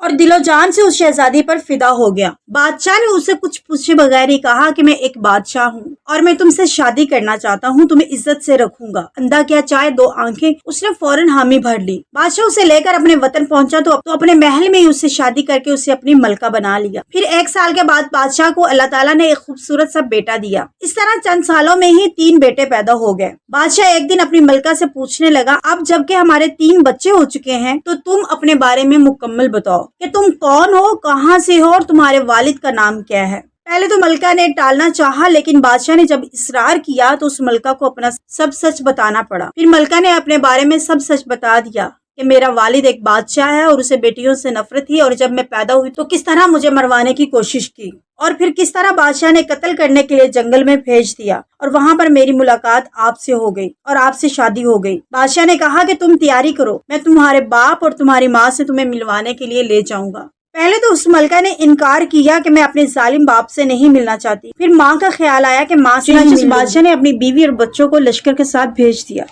اور دل و جان سے اس شہزادی پر فدا ہو گیا۔ بادشاہ نے اسے کچھ پوچھے بغیر ہی کہا کہ میں ایک بادشاہ ہوں اور میں تم سے شادی کرنا چاہتا ہوں، تمہیں عزت سے رکھوں گا۔ اندھا کیا چاہے دو آنکھیں، اس نے فوراً حامی بھر لی۔ بادشاہ اسے لے کر اپنے وطن پہنچا تو اپنے محل میں ہی اسے شادی کر کے اسے اپنی ملکہ بنا لیا۔ پھر 1 سال کے بعد بادشاہ کو اللہ تعالیٰ نے ایک خوبصورت سا بیٹا دیا۔ اس طرح چند سالوں میں ہی 3 بیٹے پیدا ہو گئے۔ بادشاہ ایک دن اپنی ملکہ سے پوچھنے لگا، اب جب کہ ہمارے 3 بچے ہو چکے ہیں تو تم اپنے بارے میں مکمل بتاؤ کہ تم کون ہو، کہاں سے ہو اور تمہارے والد کا نام کیا ہے۔ پہلے تو ملکہ نے ٹالنا چاہا، لیکن بادشاہ نے جب اصرار کیا تو اس ملکہ کو اپنا سب سچ بتانا پڑا۔ پھر ملکہ نے اپنے بارے میں سب سچ بتا دیا کہ میرا والد ایک بادشاہ ہے اور اسے بیٹیوں سے نفرت تھی، اور جب میں پیدا ہوئی تو کس طرح مجھے مروانے کی کوشش کی، اور پھر کس طرح بادشاہ نے قتل کرنے کے لیے جنگل میں بھیج دیا، اور وہاں پر میری ملاقات آپ سے ہو گئی اور آپ سے شادی ہو گئی۔ بادشاہ نے کہا کہ تم تیاری کرو، میں تمہارے باپ اور تمہاری ماں سے تمہیں ملوانے کے لیے لے جاؤں گا۔ پہلے تو اس ملکہ نے انکار کیا کہ میں اپنے ظالم باپ سے نہیں ملنا چاہتی، پھر ماں کا خیال آیا کہ ماں سے بادشاہ نے اپنی بیوی اور بچوں کو لشکر کے ساتھ بھیج دیا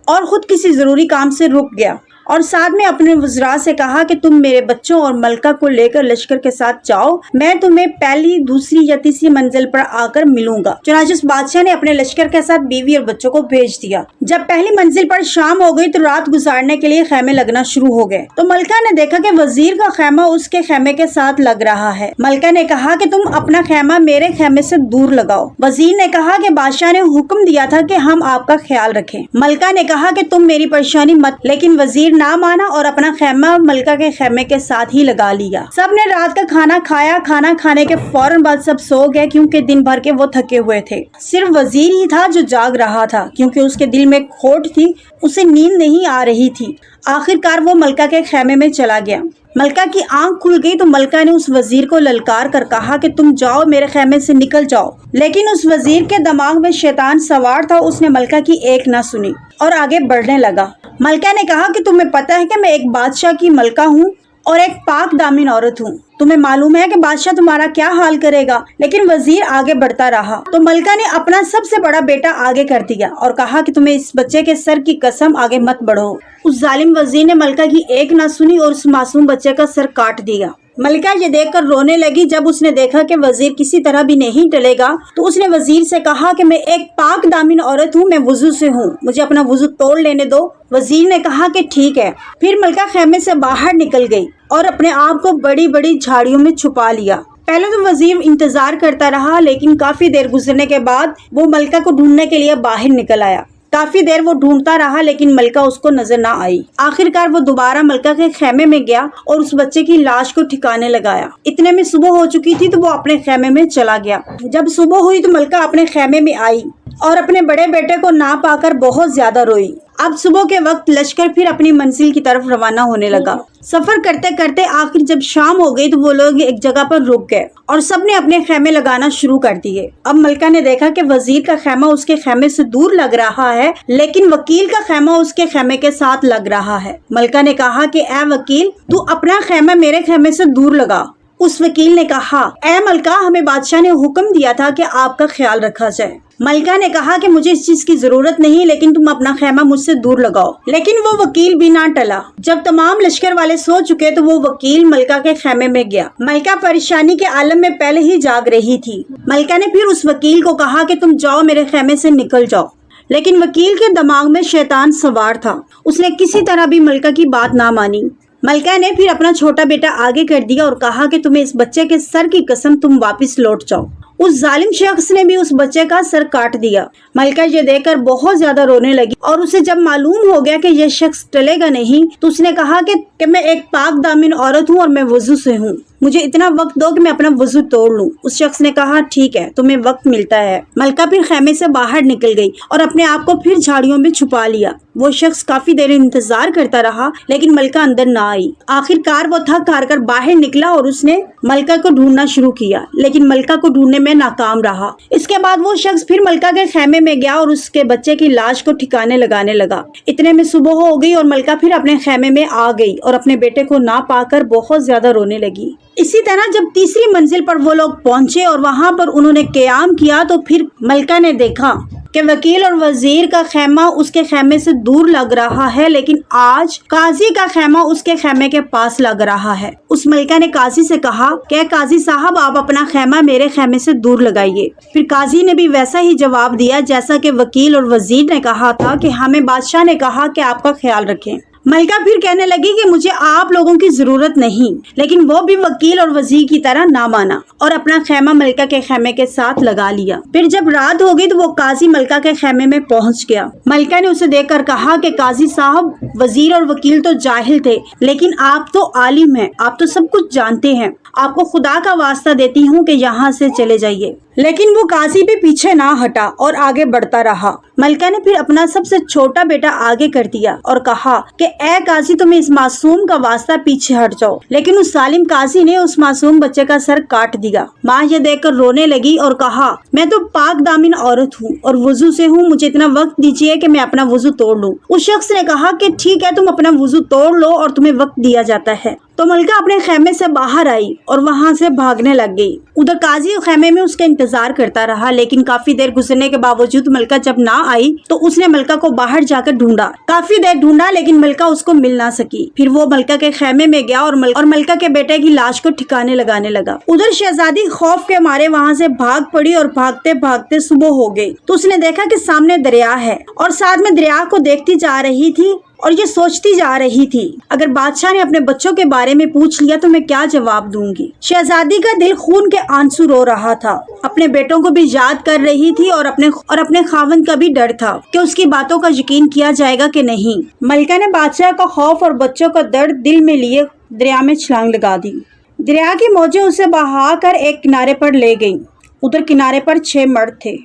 اور خود کسی ضروری کام سے رک گیا، اور ساتھ میں اپنے وزراء سے کہا کہ تم میرے بچوں اور ملکہ کو لے کر لشکر کے ساتھ جاؤ، میں تمہیں پہلی، دوسری یا تیسری منزل پر آ کر ملوں گا۔ چنانچہ بادشاہ نے اپنے لشکر کے ساتھ بیوی اور بچوں کو بھیج دیا۔ جب پہلی منزل پر شام ہو گئی تو رات گزارنے کے لیے خیمے لگنا شروع ہو گئے، تو ملکہ نے دیکھا کہ وزیر کا خیمہ اس کے خیمے کے ساتھ لگ رہا ہے۔ ملکہ نے کہا کہ تم اپنا خیمہ میرے خیمے سے دور لگاؤ۔ وزیر نے کہا کہ بادشاہ نے حکم دیا تھا کہ ہم آپ کا خیال رکھیں۔ ملکہ نے کہا کہ تم میری پریشانی مت، لیکن وزیر نہ مانا اور اپنا خیمہ ملکہ کے خیمے کے ساتھ ہی لگا لیا۔ سب نے رات کا کھانا کھایا۔ کھانا کھانے کے فوراً بعد سب سو گئے کیونکہ دن بھر کے وہ تھکے ہوئے تھے۔ صرف وزیر ہی تھا جو جاگ رہا تھا کیونکہ اس کے دل میں کھوٹ تھی، اسے نیند نہیں آ رہی تھی۔ آخر کار وہ ملکہ کے خیمے میں چلا گیا۔ ملکہ کی آنکھ کھل گئی تو ملکہ نے اس وزیر کو للکار کر کہا کہ تم جاؤ، میرے خیمے سے نکل جاؤ، لیکن اس وزیر کے دماغ میں شیطان سوار تھا، اس نے ملکہ کی ایک نہ سنی اور آگے بڑھنے لگا۔ ملکہ نے کہا کہ تمہیں پتہ ہے کہ میں ایک بادشاہ کی ملکہ ہوں اور ایک پاک دامن عورت ہوں، تمہیں معلوم ہے کہ بادشاہ تمہارا کیا حال کرے گا، لیکن وزیر آگے بڑھتا رہا۔ تو ملکہ نے اپنا سب سے بڑا بیٹا آگے کر دیا اور کہا کہ تمہیں اس بچے کے سر کی قسم آگے مت بڑھو۔ اس ظالم وزیر نے ملکہ کی ایک نہ سنی اور اس معصوم بچے کا سر کاٹ دیا۔ ملکہ یہ دیکھ کر رونے لگی۔ جب اس نے دیکھا کہ وزیر کسی طرح بھی نہیں ٹلے گا تو اس نے وزیر سے کہا کہ میں ایک پاک دامن عورت ہوں، میں وضو سے ہوں، مجھے اپنا وضو توڑ لینے دو۔ وزیر نے کہا کہ ٹھیک ہے۔ پھر ملکہ خیمے سے باہر نکل گئی اور اپنے آپ کو بڑی بڑی جھاڑیوں میں چھپا لیا۔ پہلے تو وزیر انتظار کرتا رہا، لیکن کافی دیر گزرنے کے بعد وہ ملکہ کو ڈھونڈنے کے لیے باہر نکل آیا۔ کافی دیر وہ ڈھونڈتا رہا لیکن ملکہ اس کو نظر نہ آئی۔ آخر کار وہ دوبارہ ملکہ کے خیمے میں گیا اور اس بچے کی لاش کو ٹھکانے لگایا۔ اتنے میں صبح ہو چکی تھی تو وہ اپنے خیمے میں چلا گیا۔ جب صبح ہوئی تو ملکہ اپنے خیمے میں آئی اور اپنے بڑے بیٹے کو نہ پا کر بہت زیادہ روئی۔ اب صبح کے وقت لشکر پھر اپنی منزل کی طرف روانہ ہونے لگا۔ سفر کرتے کرتے آخر جب شام ہو گئی تو وہ لوگ ایک جگہ پر رک گئے اور سب نے اپنے خیمے لگانا شروع کر دیے۔ اب ملکہ نے دیکھا کہ وزیر کا خیمہ اس کے خیمے سے دور لگ رہا ہے، لیکن وکیل کا خیمہ اس کے خیمے کے ساتھ لگ رہا ہے۔ ملکہ نے کہا کہ اے وکیل، تو اپنا خیمہ میرے خیمے سے دور لگا۔ اس وکیل نے کہا، اے ملکہ، ہمیں بادشاہ نے حکم دیا تھا کہ آپ کا خیال رکھا جائے۔ ملکہ نے کہا کہ مجھے اس چیز کی ضرورت نہیں، لیکن تم اپنا خیمہ مجھ سے دور لگاؤ۔ لیکن وہ وکیل بھی نہ ٹلا۔ جب تمام لشکر والے سو چکے تو وہ وکیل ملکہ کے خیمے میں گیا۔ ملکہ پریشانی کے عالم میں پہلے ہی جاگ رہی تھی۔ ملکہ نے پھر اس وکیل کو کہا کہ تم جاؤ، میرے خیمے سے نکل جاؤ، لیکن وکیل کے دماغ میں شیطان سوار تھا، اس نے کسی طرح بھی ملکہ کی بات نہ مانی۔ ملکہ نے پھر اپنا چھوٹا بیٹا آگے کر دیا اور کہا کہ تمہیں اس بچے کے سر کی قسم تم واپس لوٹ جاؤ۔ اس ظالم شخص نے بھی اس بچے کا سر کاٹ دیا۔ ملکہ یہ دیکھ کر بہت زیادہ رونے لگی اور اسے جب معلوم ہو گیا کہ یہ شخص ٹلے گا نہیں تو اس نے کہا کہ میں ایک پاک دامن عورت ہوں اور میں وضو سے ہوں، مجھے اتنا وقت دو کہ میں اپنا وضو توڑ لوں۔ اس شخص نے کہا ٹھیک ہے، تمہیں وقت ملتا ہے۔ ملکہ پھر خیمے سے باہر نکل گئی اور اپنے آپ کو پھر جھاڑیوں میں چھپا لیا۔ وہ شخص کافی دیر انتظار کرتا رہا لیکن ملکہ اندر نہ آئی۔ آخر کار وہ تھک ہار کر باہر نکلا اور اس نے ملکہ کو ڈھونڈنا شروع کیا، لیکن ملکہ کو ڈھونڈنے میں ناکام رہا۔ اس کے بعد وہ شخص پھر ملکہ کے خیمے میں گیا اور اس کے بچے کی لاش کو ٹھکانے لگانے لگا۔ اتنے میں صبح ہو گئی اور ملکہ پھر اپنے خیمے میں آ گئی اور اپنے بیٹے کو نہ پا کر بہت زیادہ رونے لگی۔ اسی طرح جب تیسری منزل پر وہ لوگ پہنچے اور وہاں پر انہوں نے قیام کیا تو پھر ملکہ نے دیکھا کہ وکیل اور وزیر کا خیمہ اس کے خیمے سے دور لگ رہا ہے، لیکن آج قاضی کا خیمہ اس کے خیمے کے پاس لگ رہا ہے۔ اس ملکہ نے قاضی سے کہا کہ قاضی صاحب آپ اپنا خیمہ میرے خیمے سے دور لگائیے۔ پھر قاضی نے بھی ویسا ہی جواب دیا جیسا کہ وکیل اور وزیر نے کہا تھا کہ ہمیں بادشاہ نے کہا کہ آپ کا خیال رکھیں۔ ملکہ پھر کہنے لگی کہ مجھے آپ لوگوں کی ضرورت نہیں، لیکن وہ بھی وکیل اور وزیر کی طرح نہ مانا اور اپنا خیمہ ملکہ کے خیمے کے ساتھ لگا لیا۔ پھر جب رات ہو گئی تو وہ قاضی ملکہ کے خیمے میں پہنچ گیا۔ ملکہ نے اسے دیکھ کر کہا کہ قاضی صاحب، وزیر اور وکیل تو جاہل تھے، لیکن آپ تو عالم ہیں، آپ تو سب کچھ جانتے ہیں، آپ کو خدا کا واسطہ دیتی ہوں کہ یہاں سے چلے جائیے۔ لیکن وہ قاضی بھی پیچھے نہ ہٹا اور آگے بڑھتا رہا۔ ملکہ نے پھر اپنا سب سے چھوٹا بیٹا آگے کر دیا اور کہا کہ اے قاضی، تمہیں اس معصوم کا واسطہ پیچھے ہٹ جاؤ، لیکن اس ظالم قاضی نے اس معصوم بچے کا سر کاٹ دیا۔ ماں یہ دیکھ کر رونے لگی اور کہا میں تو پاک دامن عورت ہوں اور وضو سے ہوں، مجھے اتنا وقت دیجیے کہ میں اپنا وضو توڑ لوں۔ اس شخص نے کہا کہ ٹھیک ہے، تم اپنا وضو توڑ لو اور تمہیں وقت دیا جاتا ہے۔ تو ملکہ اپنے خیمے سے باہر آئی اور وہاں سے بھاگنے لگ گئی۔ ادھر قاضی خیمے میں اس کا انتظار کرتا رہا، لیکن کافی دیر گزرنے کے باوجود ملکہ جب نہ آئی تو اس نے ملکہ کو باہر جا کر ڈھونڈا۔ کافی دیر ڈھونڈا لیکن ملکہ اس کو مل نہ سکی۔ پھر وہ ملکہ کے خیمے میں گیا اور ملکہ کے بیٹے کی لاش کو ٹھکانے لگانے لگا۔ ادھر شہزادی خوف کے مارے وہاں سے بھاگ پڑی اور بھاگتے بھاگتے صبح ہو گئی تو اس نے دیکھا کہ سامنے دریا ہے اور ساتھ میں دریا کو دیکھتی جا رہی تھی اور یہ سوچتی جا رہی تھی اگر بادشاہ نے اپنے بچوں کے بارے میں پوچھ لیا تو میں کیا جواب دوں گی۔ شہزادی کا دل خون کے آنسو رو رہا تھا، اپنے بیٹوں کو بھی یاد کر رہی تھی اور اپنے خاوند کا بھی ڈر تھا کہ اس کی باتوں کا یقین کیا جائے گا کہ نہیں۔ ملکہ نے بادشاہ کا خوف اور بچوں کا درد دل میں لیے دریا میں چھلانگ لگا دی۔ دریا کی موجیں اسے بہا کر ایک کنارے پر لے گئیں۔ ادھر کنارے پر 6 مرد تھے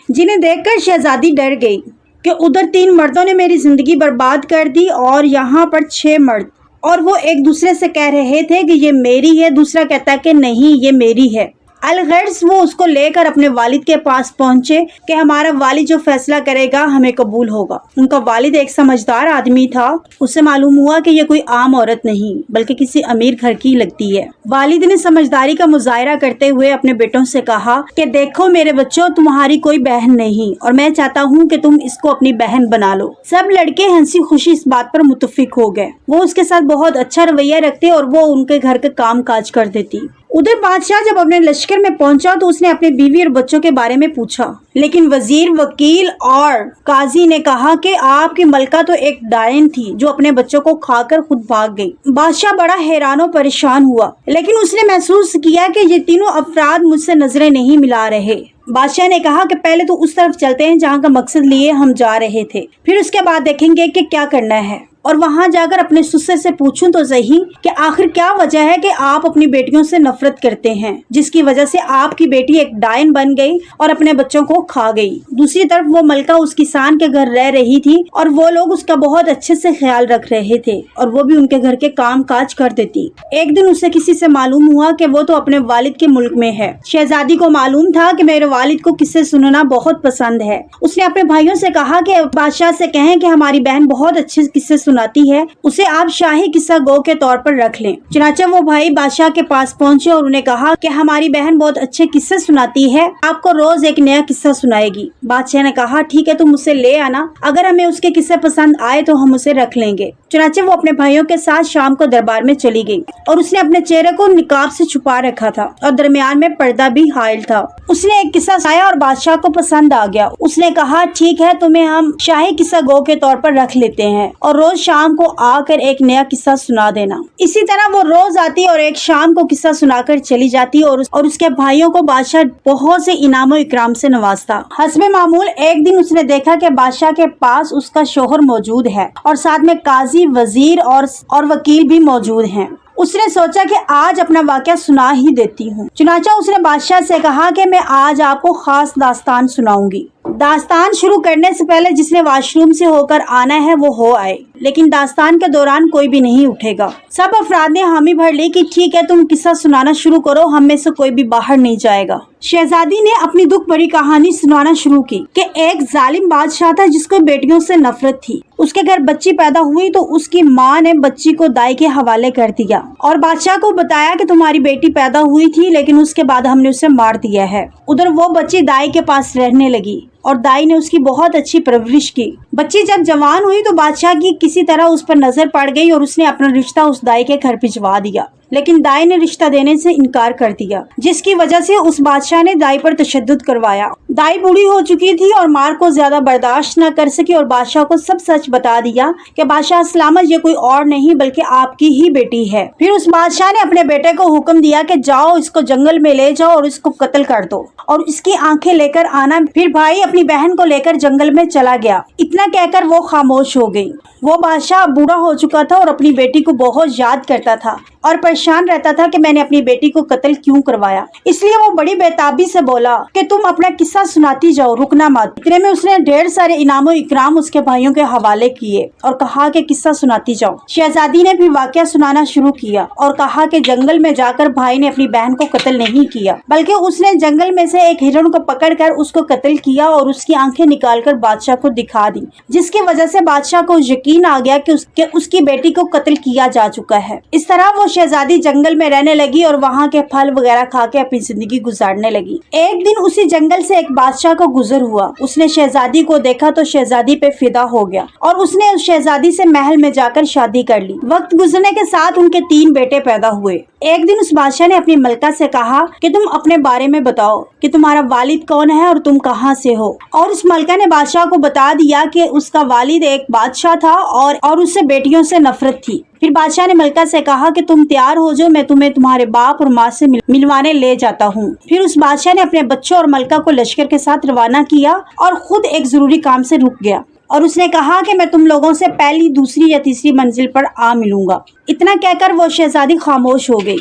جنہیں دیکھ کر شہزادی ڈر گئی کہ ادھر 3 مردوں نے میری زندگی برباد کر دی اور یہاں پر 6 مرد، اور وہ ایک دوسرے سے کہہ رہے تھے کہ یہ میری ہے، دوسرا کہتا کہ نہیں یہ میری ہے۔ الغرض وہ اس کو لے کر اپنے والد کے پاس پہنچے کہ ہمارا والد جو فیصلہ کرے گا ہمیں قبول ہوگا۔ ان کا والد ایک سمجھدار آدمی تھا، اسے معلوم ہوا کہ یہ کوئی عام عورت نہیں بلکہ کسی امیر گھر کی لگتی ہے۔ والد نے سمجھداری کا مظاہرہ کرتے ہوئے اپنے بیٹوں سے کہا کہ دیکھو میرے بچوں، تمہاری کوئی بہن نہیں اور میں چاہتا ہوں کہ تم اس کو اپنی بہن بنا لو۔ سب لڑکے ہنسی خوشی اس بات پر متفق ہو گئے۔ وہ اس کے ساتھ بہت اچھا رویہ رکھتے اور وہ ان کے گھر کے کام کاج کر دیتی۔ ادھر بادشاہ جب اپنے لشکر میں پہنچا تو اس نے اپنی بیوی اور بچوں کے بارے میں پوچھا، لیکن وزیر، وکیل اور قاضی نے کہا کہ آپ کی ملکہ تو ایک ڈائن تھی جو اپنے بچوں کو کھا کر خود بھاگ گئی۔ بادشاہ بڑا حیران و پریشان ہوا، لیکن اس نے محسوس کیا کہ یہ تینوں افراد مجھ سے نظریں نہیں ملا رہے۔ بادشاہ نے کہا کہ پہلے تو اس طرف چلتے ہیں جہاں کا مقصد لیے ہم جا رہے تھے، پھر اس کے بعد دیکھیں گے کہ کیا کرنا ہے، اور وہاں جا کر اپنے سسر سے پوچھوں تو صحیح کہ آخر کیا وجہ ہے کہ آپ اپنی بیٹیوں سے نفرت کرتے ہیں، جس کی وجہ سے آپ کی بیٹی ایک ڈائن بن گئی اور اپنے بچوں کو کھا گئی۔ دوسری طرف وہ ملکہ اس کسان کے گھر رہ رہی تھی اور وہ لوگ اس کا بہت اچھے سے خیال رکھ رہے تھے اور وہ بھی ان کے گھر کے کام کاج کر دیتی۔ ایک دن اسے کسی سے معلوم ہوا کہ وہ تو اپنے والد کے ملک میں ہے۔ شہزادی کو معلوم تھا کہ میرے والد کو قصے سننا بہت پسند ہے۔ اس نے اپنے بھائیوں سے کہا کہ بادشاہ سے کہیں کہ ہماری بہن بہت اچھے قصے سناتی ہے، اسے آپ شاہی قصہ گو کے طور پر رکھ لیں۔ چنانچہ وہ بھائی بادشاہ کے پاس پہنچے اور انہیں کہا کہ ہماری بہن بہت اچھے قصے سناتی ہے، آپ کو روز ایک نیا قصہ سنائے گی۔ بادشاہ نے کہا ٹھیک ہے، تم اسے لے آنا، اگر ہمیں اس کے قصے پسند آئے تو ہم اسے رکھ لیں گے۔ چنانچہ وہ اپنے بھائیوں کے ساتھ شام کو دربار میں چلی گئی اور اس نے اپنے چہرے کو نقاب سے چھپا رکھا تھا اور درمیان میں پردہ بھی حائل تھا۔ اس نے ایک قصہ سنایا اور بادشاہ کو پسند آ گیا۔ اس نے کہا ٹھیک ہے، تمہیں ہم شاہی قصہ گو کے طور پر رکھ لیتے ہیں اور روز شام کو آ کر ایک نیا قصہ سنا دینا۔ اسی طرح وہ روز آتی اور ایک شام کو قصہ سنا کر چلی جاتی اور اس کے بھائیوں کو بادشاہ بہت سے انعام و اکرام سے نوازتا۔ حسب معمول ایک دن اس نے دیکھا کہ بادشاہ کے پاس اس کا شوہر موجود ہے اور ساتھ میں قاضی، وزیر اور وکیل بھی موجود ہیں۔ اس نے سوچا کہ آج اپنا واقعہ سنا ہی دیتی ہوں۔ چنانچہ اس نے بادشاہ سے کہا کہ میں آج آپ کو خاص داستان سناؤں گی۔ داستان شروع کرنے سے پہلے جس نے واش روم سے ہو کر آنا ہے وہ ہو آئے، لیکن داستان کے دوران کوئی بھی نہیں اٹھے گا۔ سب افراد نے حامی بھر لی کہ ٹھیک ہے، تم قصہ سنانا شروع کرو، ہم میں سے کوئی بھی باہر نہیں جائے گا۔ شہزادی نے اپنی دکھ بھری کہانی سنانا شروع کی کہ ایک ظالم بادشاہ تھا جس کو بیٹیوں سے نفرت تھی۔ اس کے گھر بچی پیدا ہوئی تو اس کی ماں نے بچی کو دائی کے حوالے کر دیا اور بادشاہ کو بتایا کہ تمہاری بیٹی پیدا ہوئی تھی لیکن اس کے بعد ہم نے اسے مار دیا ہے۔ ادھر وہ بچی دائی کے پاس رہنے لگی اور دائی نے اس کی بہت اچھی پرورش کی۔ بچی جب جوان ہوئی تو بادشاہ کی کسی طرح اس پر نظر پڑ گئی اور اس نے اپنا رشتہ اس دائی کے گھر بھجوا دیا، لیکن دائی نے رشتہ دینے سے انکار کر دیا، جس کی وجہ سے اس بادشاہ نے دائی پر تشدد کروایا۔ دائی بوڑھی ہو چکی تھی اور مار کو زیادہ برداشت نہ کر سکی اور بادشاہ کو سب سچ بتا دیا کہ بادشاہ سلامت یہ کوئی اور نہیں بلکہ آپ کی ہی بیٹی ہے۔ پھر اس بادشاہ نے اپنے بیٹے کو حکم دیا کہ جاؤ اس کو جنگل میں لے جاؤ اور اس کو قتل کر دو اور اس کی آنکھیں لے کر آنا۔ پھر بھائی اپنی بہن کو لے کر جنگل میں چلا گیا۔ اتنا کہہ کر وہ خاموش ہو گئی۔ وہ بادشاہ بوڑھا ہو چکا تھا اور اپنی بیٹی کو بہت یاد کرتا تھا اور پریشان رہتا تھا کہ میں نے اپنی بیٹی کو قتل کیوں کروایا۔ اس لیے وہ بڑی بےتابی سے بولا کہ تم اپنا قصہ سناتی جاؤ، رکنا مت۔ اتنے میں اس نے ڈھیر سارے انعام و اکرام اس کے بھائیوں کے حوالے کیے اور کہا کہ قصہ سناتی جاؤ۔ شہزادی نے بھی واقعہ سنانا شروع کیا اور کہا کہ جنگل میں جا کر بھائی نے اپنی بہن کو قتل نہیں کیا بلکہ اس نے جنگل میں سے ایک ہرن کو پکڑ کر اس کو قتل کیا اور اس کی آنکھیں نکال کر بادشاہ کو دکھا دی، جس کی وجہ سے بادشاہ کو یقین آ گیا کہ اس کی بیٹی کو قتل کیا جا چکا ہے۔ اس طرح وہ شہزادی جنگل میں رہنے لگی اور وہاں کے پھل وغیرہ کھا کے اپنی زندگی گزارنے لگی۔ ایک دن اسی جنگل سے ایک بادشاہ کو گزر ہوا۔ اس نے شہزادی کو دیکھا تو شہزادی پہ فدا ہو گیا اور اس نے اس شہزادی سے محل میں جا کر شادی کر لی۔ وقت گزرنے کے ساتھ ان کے 3 بیٹے پیدا ہوئے۔ ایک دن اس بادشاہ نے اپنی ملکہ سے کہا کہ تم اپنے بارے میں بتاؤ کہ تمہارا والد کون ہے اور تم کہاں سے ہو، اور اس ملکہ نے بادشاہ کو بتا دیا کہ اس کا والد ایک بادشاہ تھا اور اس سے بیٹیوں سے نفرت تھی۔ پھر بادشاہ نے ملکہ سے کہا کہ تم تیار ہو جاؤ، میں تمہیں تمہارے باپ اور ماں سے ملوانے لے جاتا ہوں۔ پھر اس بادشاہ نے اپنے بچوں اور ملکہ کو لشکر کے ساتھ روانہ کیا اور خود ایک ضروری کام سے رک گیا اور اس نے کہا کہ میں تم لوگوں سے پہلی، دوسری یا تیسری منزل پر آ ملوں گا۔ اتنا کہہ کر وہ شہزادی خاموش ہو گئی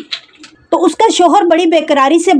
تو اس کا شوہر بڑی بے قراری سے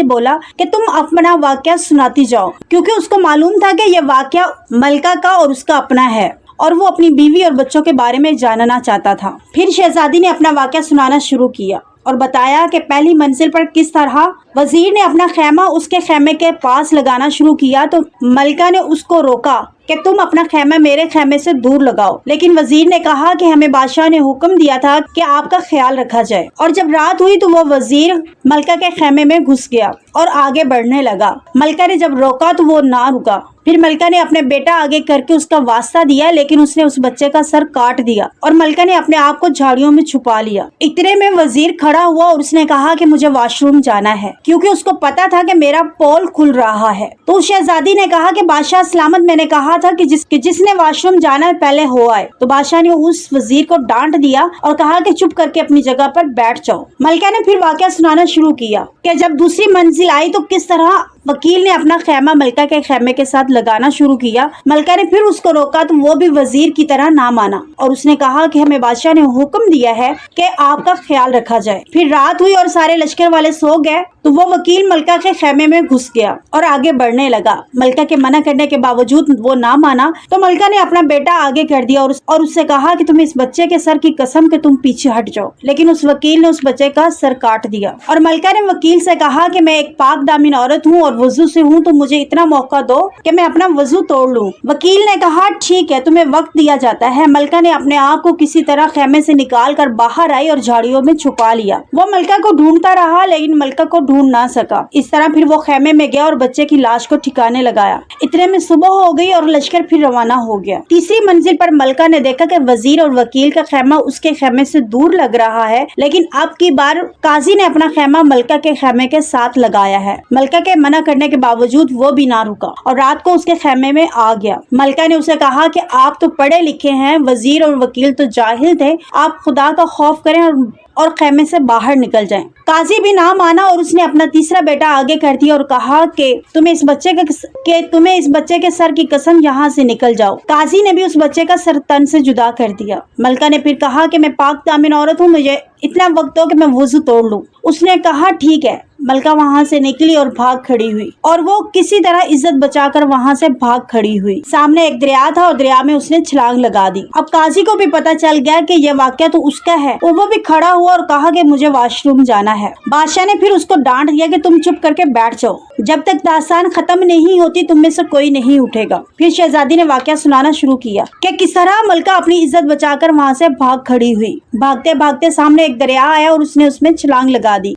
بولا کہ تم اپنا واقعہ سناتی جاؤ، کیونکہ اس کو معلوم تھا کہ یہ واقعہ ملکہ کا اور اس کا اپنا ہے اور وہ اپنی بیوی اور بچوں کے بارے میں جاننا چاہتا تھا۔ پھر شہزادی نے اپنا واقعہ سنانا شروع کیا اور بتایا کہ پہلی منزل پر کس طرح وزیر نے اپنا خیمہ اس کے خیمے کے پاس لگانا شروع کیا تو ملکہ نے اس کو روکا کہ تم اپنا خیمہ میرے خیمے سے دور لگاؤ، لیکن وزیر نے کہا کہ ہمیں بادشاہ نے حکم دیا تھا کہ آپ کا خیال رکھا جائے۔ اور جب رات ہوئی تو وہ وزیر ملکہ کے خیمے میں گھس گیا اور آگے بڑھنے لگا۔ ملکہ نے جب روکا تو وہ نہ رکا۔ پھر ملکہ نے اپنے بیٹا آگے کر کے اس کا واسطہ دیا، لیکن اس نے اس بچے کا سر کاٹ دیا اور ملکہ نے اپنے آپ کو جھاڑیوں میں چھپا لیا۔ اتنے میں وزیر کھڑا ہوا اور اس نے کہا کہ مجھے واش روم جانا ہے، کیونکہ اس کو پتا تھا کہ میرا پول کھل رہا ہے۔ تو شہزادی نے کہا کہ بادشاہ سلامت، میں نے کہا تھا کہ جس نے واش روم جانا ہے پہلے ہو آئے۔ تو بادشاہ نے اس وزیر کو ڈانٹ دیا اور کہا کہ چپ کر کے اپنی جگہ پر بیٹھ جاؤ۔ ملکہ نے پھر واقعہ سنانا شروع کیا کہ جب دوسری منزل آئی تو کس طرح وکیل نے اپنا خیمہ ملکہ کے خیمے کے ساتھ لگانا شروع کیا۔ ملکہ نے پھر اس کو روکا تو وہ بھی وزیر کی طرح نہ مانا اور اس نے کہا کہ ہمیں بادشاہ نے حکم دیا ہے کہ آپ کا خیال رکھا جائے۔ پھر رات ہوئی اور سارے لشکر والے سو گئے تو وہ وکیل ملکہ کے خیمے میں گھس گیا اور آگے بڑھنے لگا۔ ملکہ کے منع کرنے کے باوجود وہ نہ مانا تو ملکہ نے اپنا بیٹا آگے کر دیا اور اس سے کہا کہ تم اس بچے کے سر کی قسم کہ تم پیچھے ہٹ جاؤ، لیکن اس وکیل نے اس بچے کا سر کاٹ دیا۔ اور ملکہ نے وکیل سے کہا کہ میں ایک پاک دامن عورت ہوں اور وضو سے ہوں، تو مجھے اتنا موقع دو کہ میں اپنا وضو توڑ لوں۔ وکیل نے کہا ٹھیک ہے، تمہیں وقت دیا جاتا ہے۔ ملکہ نے اپنے آپ کو کسی طرح خیمے سے نکال کر باہر آئی اور جھاڑیوں میں چھپا لیا۔ وہ ملکہ کو ڈھونڈتا رہا لیکن ملکہ کو ڈھونڈ نہ سکا۔ اس طرح پھر وہ خیمے میں گیا اور بچے کی لاش کو ٹھکانے لگایا۔ اتنے میں صبح ہو گئی اور لشکر پھر روانہ ہو گیا۔ تیسری منزل پر ملکہ نے دیکھا کہ وزیر اور وکیل کا خیمہ اس کے خیمے سے دور لگ رہا ہے، لیکن اب کی بار قاضی نے اپنا خیمہ ملکہ کے خیمے کے ساتھ لگایا ہے۔ ملکہ کے منع کرنے کے باوجود وہ بھی نہ رکا اور رات کو اس کے خیمے میں آ گیا۔ ملکہ نے اسے کہا کہ آپ تو پڑھے لکھے ہیں، وزیر اور وکیل تو جاہل تھے، آپ خدا کا خوف کریں اور خیمے سے باہر نکل جائیں۔ قاضی بھی نہ مانا اور اس نے اپنا تیسرا بیٹا آگے کر دیا اور کہا کہ تمہیں اس بچے کے سر کی قسم یہاں سے نکل جاؤ۔ قاضی نے بھی اس بچے کا سر تن سے جدا کر دیا۔ ملکہ نے پھر کہا کہ میں پاک دامن عورت ہوں، مجھے اتنا وقت ہو کہ میں وضو توڑ لوں۔ اس نے کہا ٹھیک ہے۔ ملکہ وہاں سے نکلی اور بھاگ کھڑی ہوئی اور وہ کسی طرح عزت بچا کر وہاں سے بھاگ کھڑی ہوئی۔ سامنے ایک دریا تھا اور دریا میں اس نے چھلانگ لگا دی۔ اب قاضی کو بھی پتا چل گیا کہ یہ واقعہ تو اس کا ہے، وہ بھی کھڑا ہوا اور کہا کہ مجھے واش روم جانا ہے۔ بادشاہ نے پھر اس کو ڈانٹ دیا کہ تم چپ کر کے بیٹھ جاؤ، جب تک داستان ختم نہیں ہوتی تم میں سے کوئی نہیں اٹھے گا۔ پھر شہزادی نے واقعہ سنانا شروع کیا کہ کس طرح ملکہ اپنی عزت بچا کر وہاں سے بھاگ کھڑی ہوئی۔ بھاگتے بھاگتے سامنے ایک دریا آیا اور اس نے اس میں چھلانگ لگا دی۔